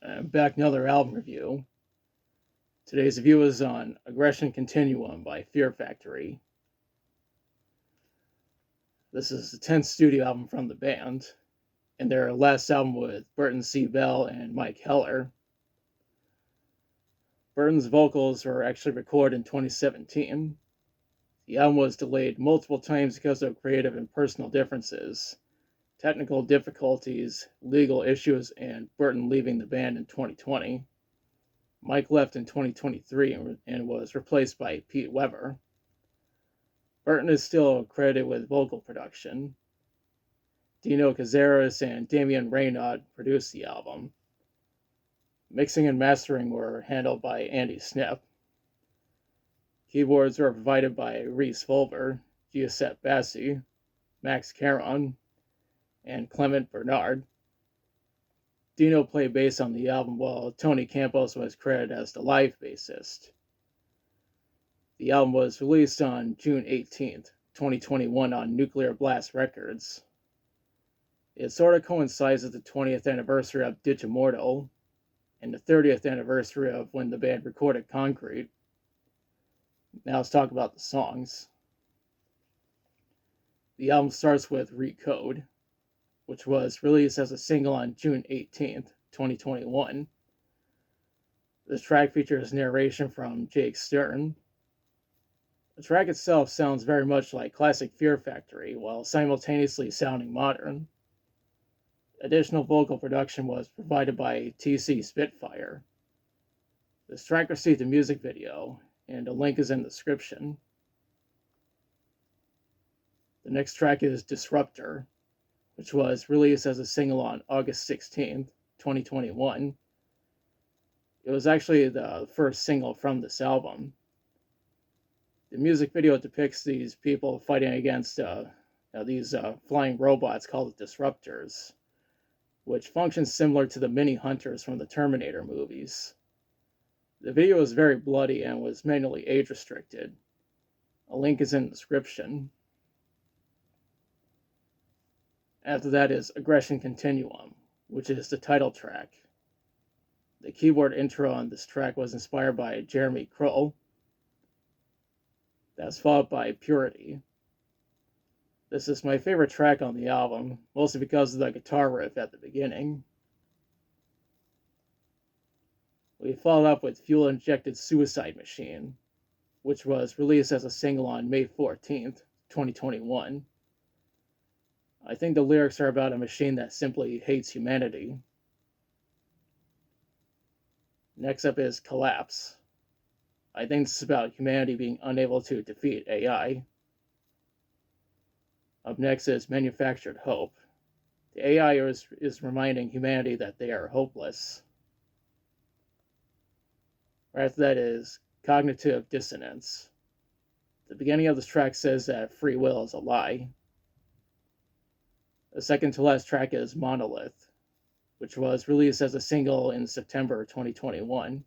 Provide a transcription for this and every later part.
Back another album review. Today's review is on Aggression Continuum by Fear Factory. This is the 10th studio album from the band, and their last album with Burton C. Bell and Mike Heller. Burton's vocals were actually recorded in 2017. The album was delayed multiple times because of creative and personal differences, technical difficulties, legal issues, and Burton leaving the band in 2020. Mike left in 2023 and was replaced by Pete Weber. Burton is still credited with vocal production. Dino Cazares and Damian Reynaud produced the album. Mixing and mastering were handled by Andy Snip. Keyboards were provided by Reese Fulber, Giuseppe Bassi, Max Caron, and Clement Bernard. Dino played bass on the album while Tony Campos was credited as the live bassist. The album was released on June 18th, 2021 on Nuclear Blast Records. It sort of coincides with the 20th anniversary of Digimortal and the 30th anniversary of when the band recorded Concrete. Now let's talk about the songs. The album starts with Recode, which was released as a single on June 18th, 2021. This track features narration from Jake Stern. The track itself sounds very much like classic Fear Factory, while simultaneously sounding modern. Additional vocal production was provided by TC Spitfire. This track received a music video, and a link is in the description. The next track is Disruptor, which was released as a single on August 16th, 2021. It was actually the first single from this album. The music video depicts these people fighting against these flying robots called the Disruptors, which functions similar to the mini hunters from the Terminator movies. The video is very bloody and was manually age restricted. A link is in the description. After that is Aggression Continuum, which is the title track. The keyboard intro on this track was inspired by Jeremy Kroll. That's followed by Purity. This is my favorite track on the album, mostly because of the guitar riff at the beginning. We followed up with Fuel Injected Suicide Machine, which was released as a single on May 14th, 2021. I think the lyrics are about a machine that simply hates humanity. Next up is Collapse. I think this is about humanity being unable to defeat AI. Up next is Manufactured Hope. The AI is reminding humanity that they are hopeless. Right after that is Cognitive Dissonance. The beginning of this track says that free will is a lie. The second to last track is Monolith, which was released as a single in September 2021.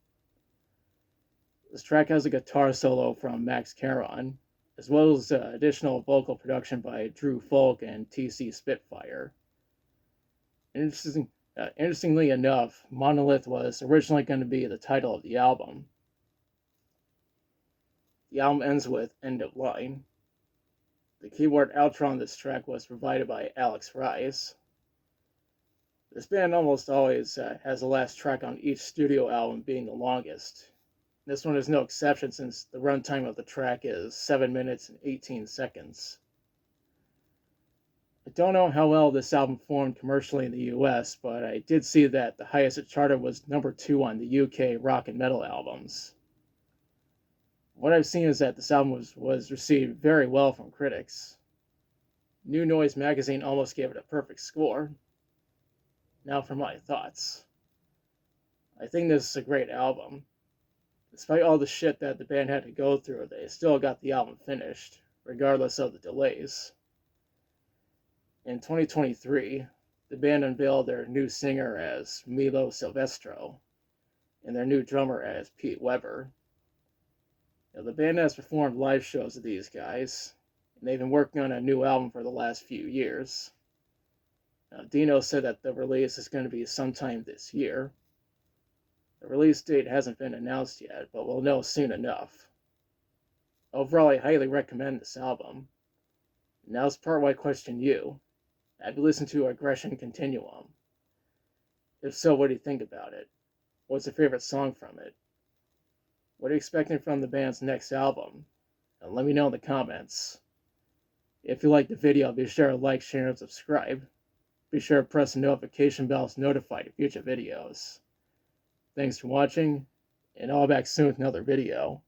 This track has a guitar solo from Max Caron, as well as additional vocal production by Drew Folk and TC Spitfire. Interestingly enough, Monolith was originally going to be the title of the album. The album ends with End of Line. The keyboard outro on this track was provided by Alex Rice. This band almost always has the last track on each studio album being the longest. This one is no exception since the runtime of the track is 7 minutes and 18 seconds. I don't know how well this album performed commercially in the US, but I did see that the highest it charted was number 2 on the UK rock and metal albums. What I've seen is that this album was received very well from critics. New Noise magazine almost gave it a perfect score. Now for my thoughts. I think this is a great album. Despite all the shit that the band had to go through, they still got the album finished, regardless of the delays. In 2023, the band unveiled their new singer as Milo Silvestro, and their new drummer as Pete Weber. Now, the band has performed live shows with these guys, and they've been working on a new album for the last few years. Now, Dino said that the release is going to be sometime this year. The release date hasn't been announced yet, but we'll know soon enough. Overall, I highly recommend this album. Now it's part why I question you. Have you listened to Aggression Continuum? If so, what do you think about it? What's your favorite song from it? What are you expecting from the band's next album? And let me know in the comments. If you liked the video, be sure to like, share, and subscribe. Be sure to press the notification bell to notify you of future videos. Thanks for watching, and I'll be back soon with another video.